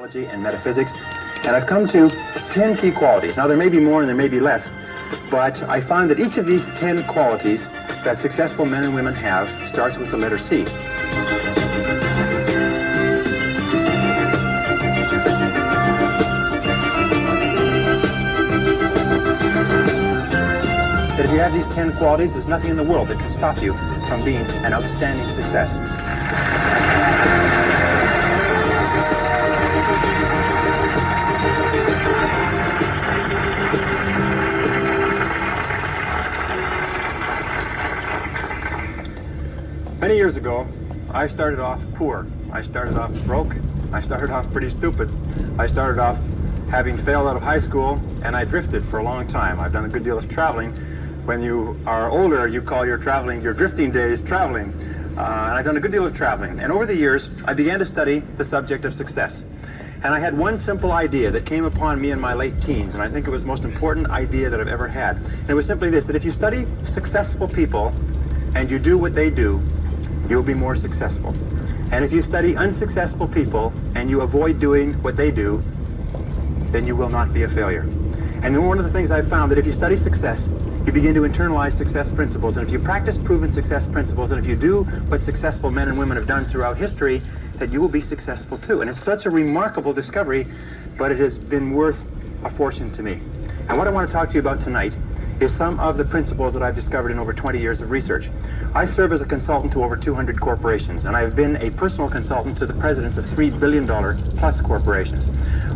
psychology and metaphysics, and I've come to 10 key qualities. Now, there may be more and there may be less, but I find that each of these 10 qualities that successful men and women have starts with the letter C. That if you have these 10 qualities, there's nothing in the world that can stop you from being an outstanding success. Many years ago, I started off poor. I started off broke. I started off pretty stupid. I started off having failed out of high school, and I drifted for a long time. I've done a good deal of traveling. When you are older, you call your drifting days traveling. And I've done a good deal of traveling. And over the years, I began to study the subject of success. And I had one simple idea that came upon me in my late teens, and I think it was the most important idea that I've ever had. And it was simply this, that if you study successful people and you do what they do, you'll be more successful. And if you study unsuccessful people and you avoid doing what they do, then you will not be a failure. And then one of the things I've found that if you study success, you begin to internalize success principles. And if you practice proven success principles, and if you do what successful men and women have done throughout history, that you will be successful too. And it's such a remarkable discovery, but it has been worth a fortune to me. And what I want to talk to you about tonight is some of the principles that I've discovered in over 20 years of research. I serve as a consultant to over 200 corporations, and I have been a personal consultant to the presidents of $3 billion plus corporations.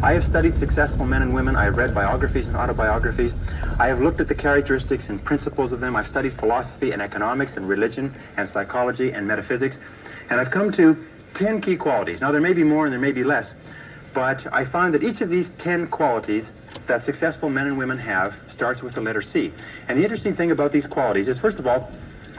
I have studied successful men and women. I have read biographies and autobiographies. I have looked at the characteristics and principles of them. I've studied philosophy and economics and religion and psychology and metaphysics, and I've come to 10 key qualities. Now, there may be more and there may be less, but I find that each of these 10 qualities that successful men and women have starts with the letter C. And the interesting thing about these qualities is, first of all,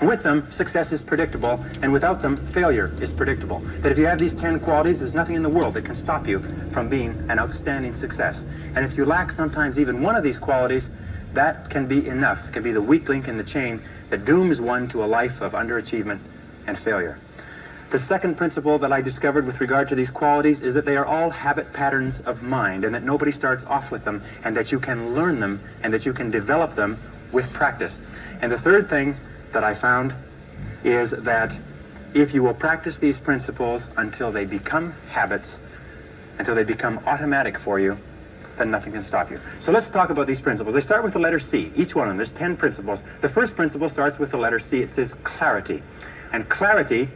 with them, success is predictable, and without them, failure is predictable. That if you have these 10 qualities, there's nothing in the world that can stop you from being an outstanding success. And if you lack sometimes even one of these qualities, that can be enough. It can be the weak link in the chain that dooms one to a life of underachievement and failure. The second principle that I discovered with regard to these qualities is that they are all habit patterns of mind, and that nobody starts off with them, and that you can learn them, and that you can develop them with practice. And the third thing that I found is that if you will practice these principles until they become habits, until they become automatic for you, then nothing can stop you. So let's talk about these principles. They start with the letter C, each one of them. There's 10 principles. The first principle starts with the letter C. It says clarity. And clarity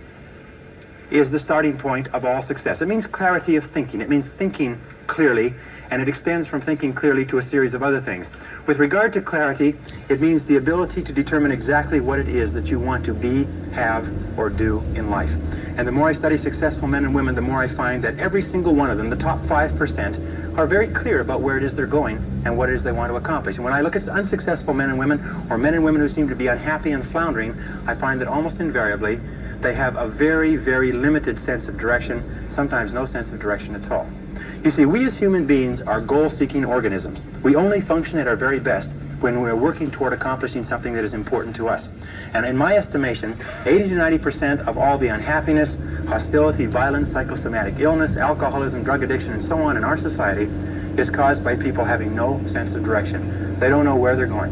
is the starting point of all success. It means clarity of thinking. It means thinking clearly, and it extends from thinking clearly to a series of other things. With regard to clarity, it means the ability to determine exactly what it is that you want to be, have, or do in life. And the more I study successful men and women, the more I find that every single one of them, the top 5%, are very clear about where it is they're going and what it is they want to accomplish. And when I look at unsuccessful men and women, or men and women who seem to be unhappy and floundering, I find that almost invariably they have a very, very limited sense of direction, sometimes no sense of direction at all. You see, we as human beings are goal-seeking organisms. We only function at our very best when we're working toward accomplishing something that is important to us. And in my estimation, 80 to 90% of all the unhappiness, hostility, violence, psychosomatic illness, alcoholism, drug addiction, and so on in our society is caused by people having no sense of direction. They don't know where they're going.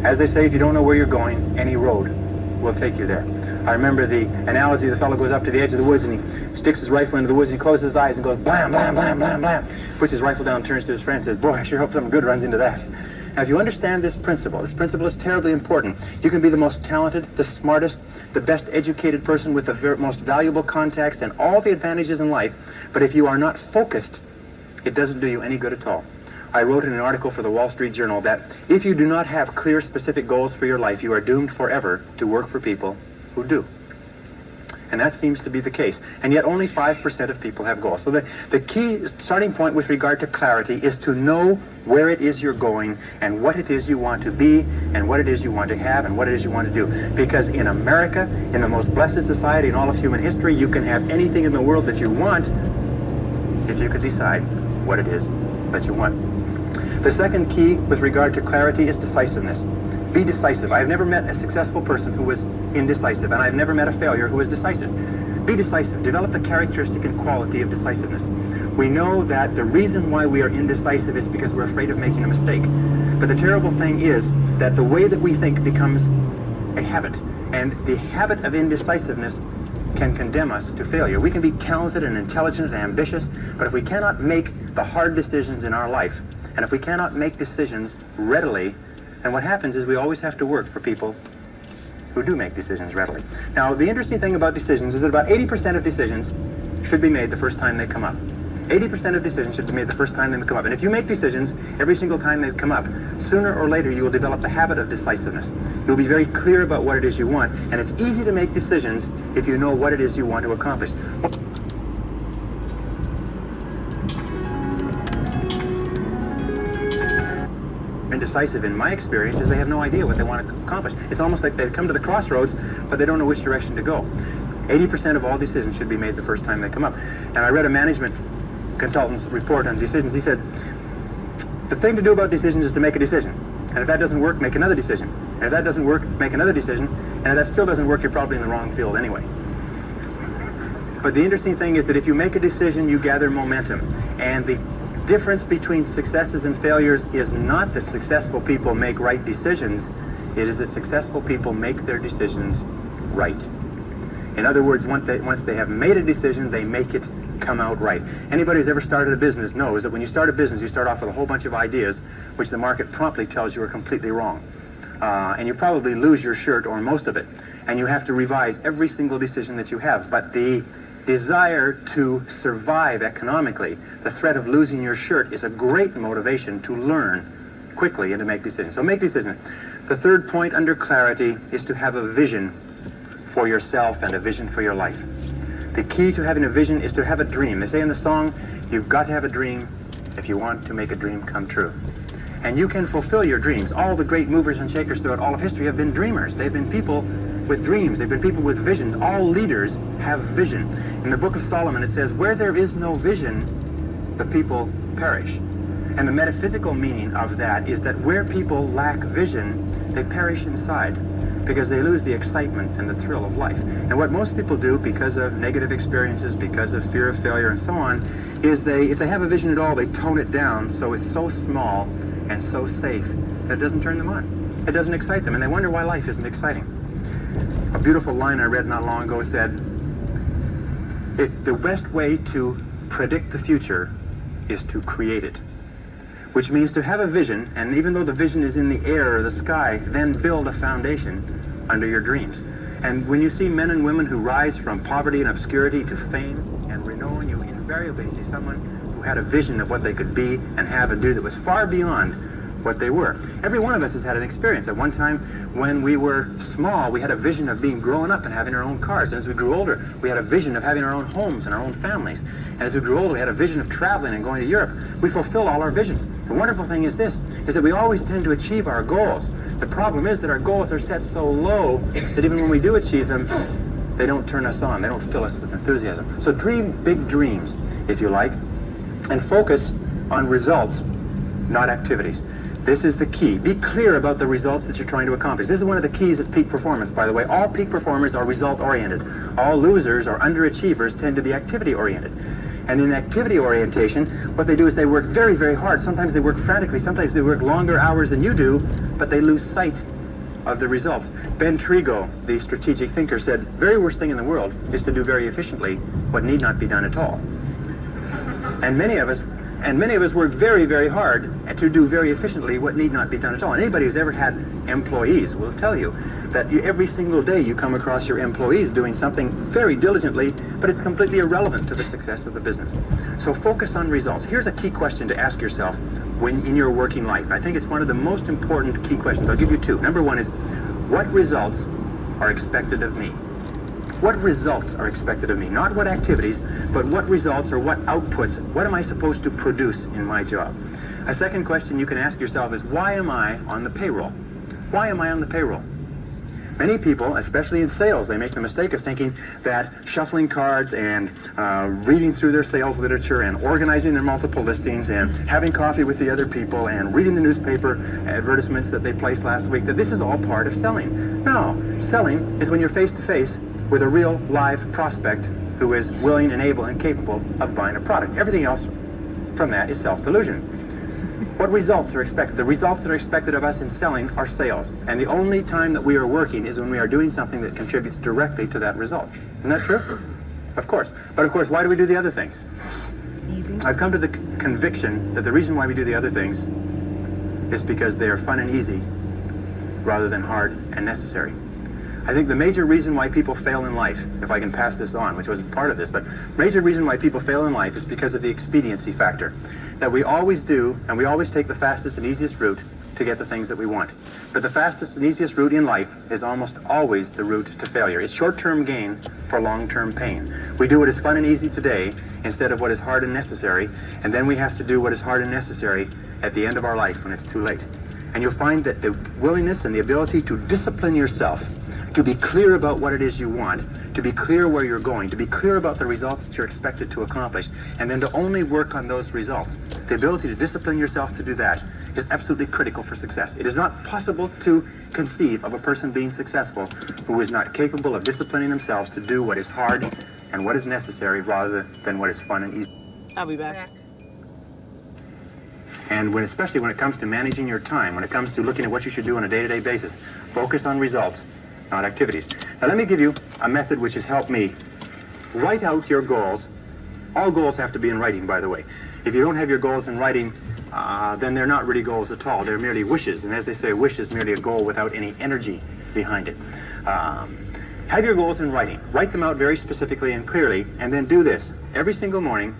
As they say, if you don't know where you're going, any road will take you there. I remember the analogy, the fellow goes up to the edge of the woods and he sticks his rifle into the woods and he closes his eyes and goes blam, blam, blam, blam, blam. Puts his rifle down, turns to his friend and says, boy, I sure hope something good runs into that. Now, if you understand this principle is terribly important. You can be the most talented, the smartest, the best educated person with the most valuable contacts and all the advantages in life, but if you are not focused, it doesn't do you any good at all. I wrote in an article for the Wall Street Journal that if you do not have clear, specific goals for your life, you are doomed forever to work for people who do. And that seems to be the case. And yet only 5% of people have goals. So the key starting point with regard to clarity is to know where it is you're going and what it is you want to be and what it is you want to have and what it is you want to do. Because in America, in the most blessed society in all of human history, you can have anything in the world that you want if you could decide what it is that you want. The second key with regard to clarity is decisiveness. Be decisive. I have never met a successful person who was indecisive, and I've never met a failure who was decisive. Be decisive. Develop the characteristic and quality of decisiveness. We know that the reason why we are indecisive is because we're afraid of making a mistake. But the terrible thing is that the way that we think becomes a habit. And the habit of indecisiveness can condemn us to failure. We can be talented and intelligent and ambitious, but if we cannot make the hard decisions in our life, and if we cannot make decisions readily, then what happens is we always have to work for people who do make decisions readily. Now, the interesting thing about decisions is that about 80% of decisions should be made the first time they come up. 80% of decisions should be made the first time they come up. And if you make decisions every single time they come up, sooner or later you will develop the habit of decisiveness. You'll be very clear about what it is you want, and it's easy to make decisions if you know what it is you want to accomplish. Indecisive, in my experience, is they have no idea what they want to accomplish. It's almost like they come to the crossroads, but they don't know which direction to go. 80% of all decisions should be made the first time they come up. And I read a management consultant's report on decisions. He said, the thing to do about decisions is to make a decision. And if that doesn't work, make another decision. And if that doesn't work, make another decision. And if that still doesn't work, you're probably in the wrong field anyway. But the interesting thing is that if you make a decision, you gather momentum. And the difference between successes and failures is not that successful people make right decisions. It is that successful people make their decisions right. In other words, once they have made a decision, they make it come out right. Anybody who's ever started a business knows that when you start a business, you start off with a whole bunch of ideas, which the market promptly tells you are completely wrong. And you probably lose your shirt or most of it. And you have to revise every single decision that you have. But the desire to survive economically, the threat of losing your shirt, is a great motivation to learn quickly and to make decisions. So make decisions. The third point under clarity is to have a vision for yourself and a vision for your life. The key to having a vision is to have a dream. They say in the song, you've got to have a dream if you want to make a dream come true. And you can fulfill your dreams. All the great movers and shakers throughout all of history have been dreamers. They've been people with dreams. They've been people with visions. All leaders have vision. In the book of Solomon, it says, where there is no vision, the people perish. And the metaphysical meaning of that is that where people lack vision, they perish inside, because they lose the excitement and the thrill of life. And what most people do, because of negative experiences, because of fear of failure and so on, is if they have a vision at all, they tone it down so it's so small and so safe that it doesn't turn them on. It doesn't excite them, and they wonder why life isn't exciting. A beautiful line I read not long ago said, if the best way to predict the future is to create it. Which means to have a vision, and even though the vision is in the air or the sky, then build a foundation under your dreams. And when you see men and women who rise from poverty and obscurity to fame and renown, you invariably see someone who had a vision of what they could be and have and do that was far beyond what they were. Every one of us has had an experience. At one time when we were small, we had a vision of being grown up and having our own cars. And as we grew older, we had a vision of having our own homes and our own families. And as we grew older, we had a vision of traveling and going to Europe. We fulfilled all our visions. The wonderful thing is this, is that we always tend to achieve our goals. The problem is that our goals are set so low that even when we do achieve them, they don't turn us on. They don't fill us with enthusiasm. So dream big dreams, if you like, and focus on results, not activities. This is the key. Be clear about the results that you're trying to accomplish. This is one of the keys of peak performance, by the way. All peak performers are result-oriented. All losers or underachievers tend to be activity-oriented. And in activity orientation, what they do is they work very, very hard. Sometimes they work frantically. Sometimes they work longer hours than you do, but they lose sight of the results. Ben Trigo, the strategic thinker, said, the very worst thing in the world is to do very efficiently what need not be done at all. And many of us work very, very hard to do very efficiently what need not be done at all. And anybody who's ever had employees will tell you that every single day you come across your employees doing something very diligently, but it's completely irrelevant to the success of the business. So focus on results. Here's a key question to ask yourself when in your working life. I think it's one of the most important key questions. I'll give you two. Number one is, what results are expected of me? What results are expected of me? Not what activities, but what results or what outputs, what am I supposed to produce in my job? A second question you can ask yourself is, why am I on the payroll? Why am I on the payroll? Many people, especially in sales, they make the mistake of thinking that shuffling cards and reading through their sales literature and organizing their multiple listings and having coffee with the other people and reading the newspaper advertisements that they placed last week, that this is all part of selling. No, selling is when you're face to face with a real live prospect who is willing and able and capable of buying a product. Everything else from that is self-delusion. What results are expected? The results that are expected of us in selling are sales. And the only time that we are working is when we are doing something that contributes directly to that result. Isn't that true? Of course. But of course, why do we do the other things? Easy. I've come to the conviction that the reason why we do the other things is because they are fun and easy rather than hard and necessary. I think the major reason why people fail in life, if I can pass this on, which wasn't part of this, but major reason why people fail in life is because of the expediency factor. That we always do, and we always take the fastest and easiest route to get the things that we want. But the fastest and easiest route in life is almost always the route to failure. It's short-term gain for long-term pain. We do what is fun and easy today instead of what is hard and necessary, and then we have to do what is hard and necessary at the end of our life when it's too late. And you'll find that the willingness and the ability to discipline yourself, to be clear about what it is you want, to be clear where you're going, to be clear about the results that you're expected to accomplish, and then to only work on those results. The ability to discipline yourself to do that is absolutely critical for success. It is not possible to conceive of a person being successful who is not capable of disciplining themselves to do what is hard and what is necessary rather than what is fun and easy. I'll be back. And especially when it comes to managing your time, when it comes to looking at what you should do on a day-to-day basis, focus on results, not activities. Now let me give you a method which has helped me. Write out your goals. All goals have to be in writing, by the way. If you don't have your goals in writing, then they're not really goals at all. They're merely wishes. And as they say, a wish is merely a goal without any energy behind it. Have your goals in writing. Write them out very specifically and clearly, and then do this. Every single morning,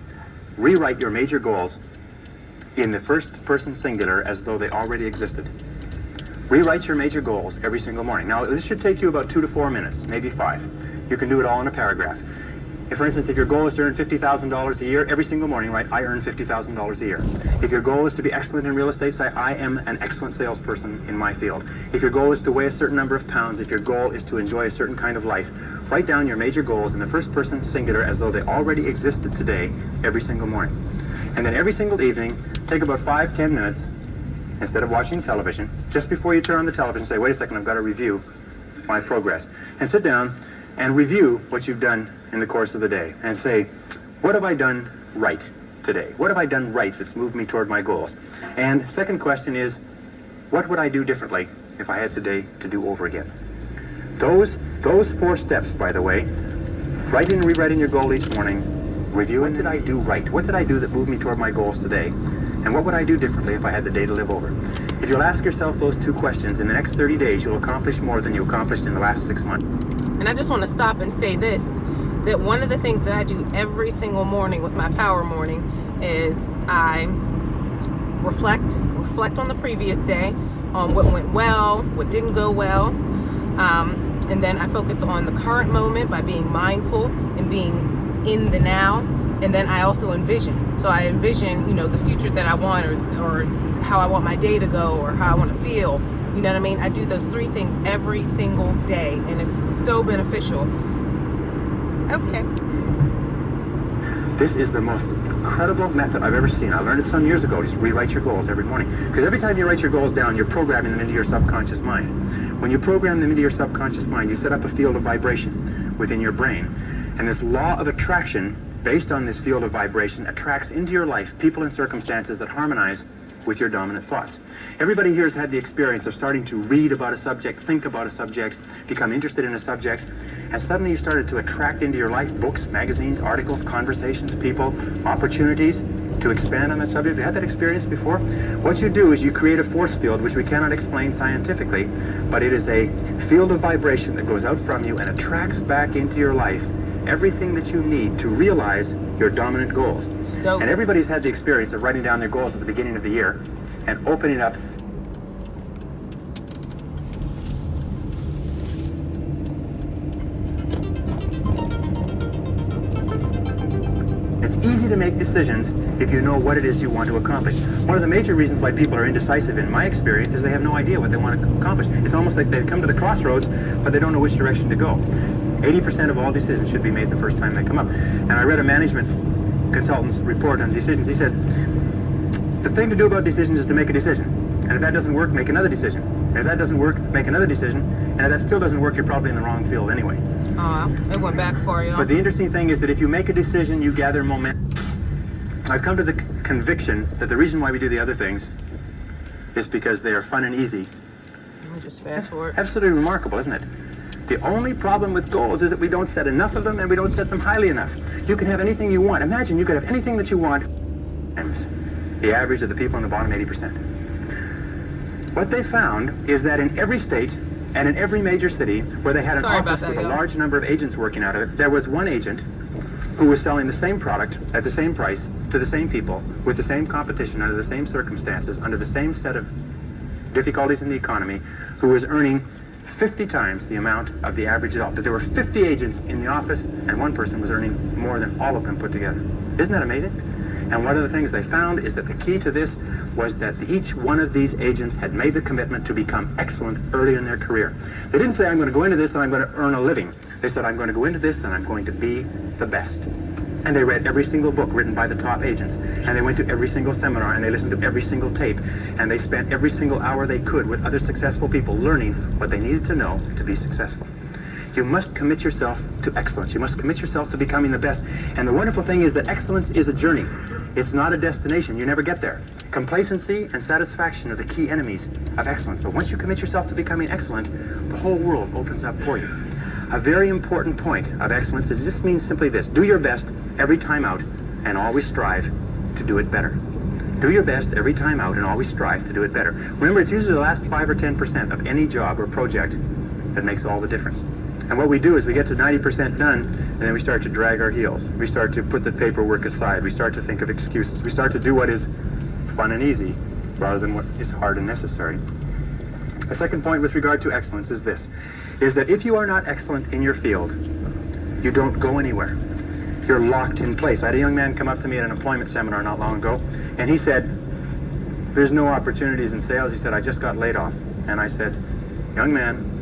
rewrite your major goals in the first person singular as though they already existed. Rewrite your major goals every single morning. Now, this should take you about 2 to 4 minutes, maybe 5. You can do it all in a paragraph. If, for instance, if your goal is to earn $50,000 a year, every single morning write, I earn $50,000 a year. If your goal is to be excellent in real estate, say, I am an excellent salesperson in my field. If your goal is to weigh a certain number of pounds, if your goal is to enjoy a certain kind of life, write down your major goals in the first person singular as though they already existed today every single morning. And then every single evening, take about 5-10 minutes, instead of watching television, just before you turn on the television, say, wait a second, I've got to review my progress. And sit down and review what you've done in the course of the day. And say, what have I done right today? What have I done right that's moved me toward my goals? And second question is, what would I do differently if I had today to do over again? Those 4 steps, by the way, writing and rewriting your goal each morning, review what did I do right? What did I do that moved me toward my goals today? And what would I do differently if I had the day to live over? If you'll ask yourself those 2 questions, in the next 30 days, you'll accomplish more than you accomplished in the last 6 months. And I just want to stop and say this, that one of the things that I do every single morning with my Power Morning is I reflect on the previous day, on what went well, what didn't go well, and then I focus on the current moment by being mindful and being in the now, and then I also envision. So I envision, the future that I want, or how I want my day to go, or how I want to feel. You know what I mean? I do those 3 things every single day, and it's so beneficial. Okay. This is the most incredible method I've ever seen. I learned it some years ago. Just rewrite your goals every morning. Because every time you write your goals down, you're programming them into your subconscious mind. When you program them into your subconscious mind, you set up a field of vibration within your brain. And this law of attraction, based on this field of vibration, attracts into your life people and circumstances that harmonize with your dominant thoughts. Everybody here has had the experience of starting to read about a subject, think about a subject, become interested in a subject, and suddenly you started to attract into your life books, magazines, articles, conversations, people, opportunities to expand on that subject. Have you had that experience before? What you do is you create a force field, which we cannot explain scientifically, but it is a field of vibration that goes out from you and attracts back into your life everything that you need to realize your dominant goals. And everybody's had the experience of writing down their goals at the beginning of the year and opening up easy to make decisions if you know what it is you want to accomplish. One of the major reasons why people are indecisive, in my experience, is they have no idea what they want to accomplish. It's almost like they come to the crossroads, but they don't know which direction to go. 80% of all decisions should be made the first time they come up. And I read a management consultant's report on decisions. He said, the thing to do about decisions is to make a decision. And if that doesn't work, make another decision. And if that doesn't work, make another decision. And if that still doesn't work, you're probably in the wrong field anyway. It went back for you. But the interesting thing is that if you make a decision, you gather momentum. I've come to the conviction that the reason why we do the other things is because they are fun and easy. Let me just fast forward. Absolutely remarkable, isn't it? The only problem with goals is that we don't set enough of them and we don't set them highly enough. You can have anything you want. Imagine you could have anything that you want times the average of the people in the bottom 80%. What they found is that in every state and in every major city where they had an office with a large number of agents working out of it, there was one agent who was selling the same product at the same price to the same people with the same competition under the same circumstances, under the same set of difficulties in the economy, who was earning 50 times the amount of the average adult. That there were 50 agents in the office and one person was earning more than all of them put together. Isn't that amazing? And one of the things they found is that the key to this was that each one of these agents had made the commitment to become excellent early in their career. They didn't say, I'm going to go into this and I'm going to earn a living. They said, I'm going to go into this and I'm going to be the best. And they read every single book written by the top agents. And they went to every single seminar and they listened to every single tape. And they spent every single hour they could with other successful people learning what they needed to know to be successful. You must commit yourself to excellence. You must commit yourself to becoming the best. And the wonderful thing is that excellence is a journey. It's not a destination. You never get there. Complacency and satisfaction are the key enemies of excellence. But once you commit yourself to becoming excellent, the whole world opens up for you. A very important point of excellence is this means simply this: do your best every time out and always strive to do it better. Do your best every time out and always strive to do it better. Remember, it's usually the last 5 or 10% of any job or project that makes all the difference. And what we do is we get to 90% done, and then we start to drag our heels. We start to put the paperwork aside. We start to think of excuses. We start to do what is fun and easy rather than what is hard and necessary. The second point with regard to excellence is this, is that if you are not excellent in your field, you don't go anywhere. You're locked in place. I had a young man come up to me at an employment seminar not long ago, and he said, there's no opportunities in sales. He said, I just got laid off. And I said, young man,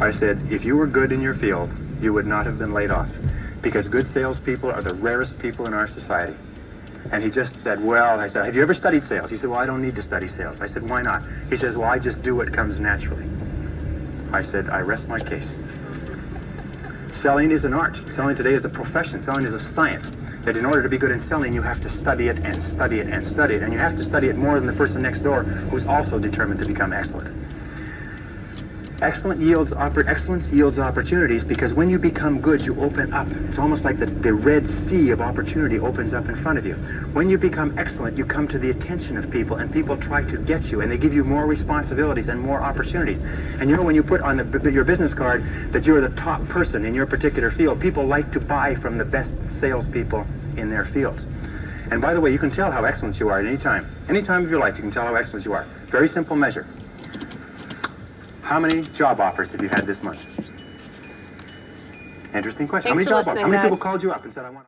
I said, if you were good in your field, you would not have been laid off, because good salespeople are the rarest people in our society. And he just said, well, I said, have you ever studied sales? He said, well, I don't need to study sales. I said, why not? He says, well, I just do what comes naturally. I said, I rest my case. Selling is an art. Selling today is a profession. Selling is a science. That in order to be good in selling, you have to study it and study it and study it. And you have to study it more than the person next door who's also determined to become excellent. Excellence yields opportunities, because when you become good, you open up. It's almost like the Red Sea of opportunity opens up in front of you. When you become excellent, you come to the attention of people, and people try to get you, and they give you more responsibilities and more opportunities. And you know, when you put on your business card that you're the top person in your particular field, people like to buy from the best salespeople in their fields. And by the way, you can tell how excellent you are at any time. Any time of your life, you can tell how excellent you are. Very simple measure. How many job offers have you had this month? Interesting question. Thanks How many for job offers? listening, How many people guys. called you up and said, I want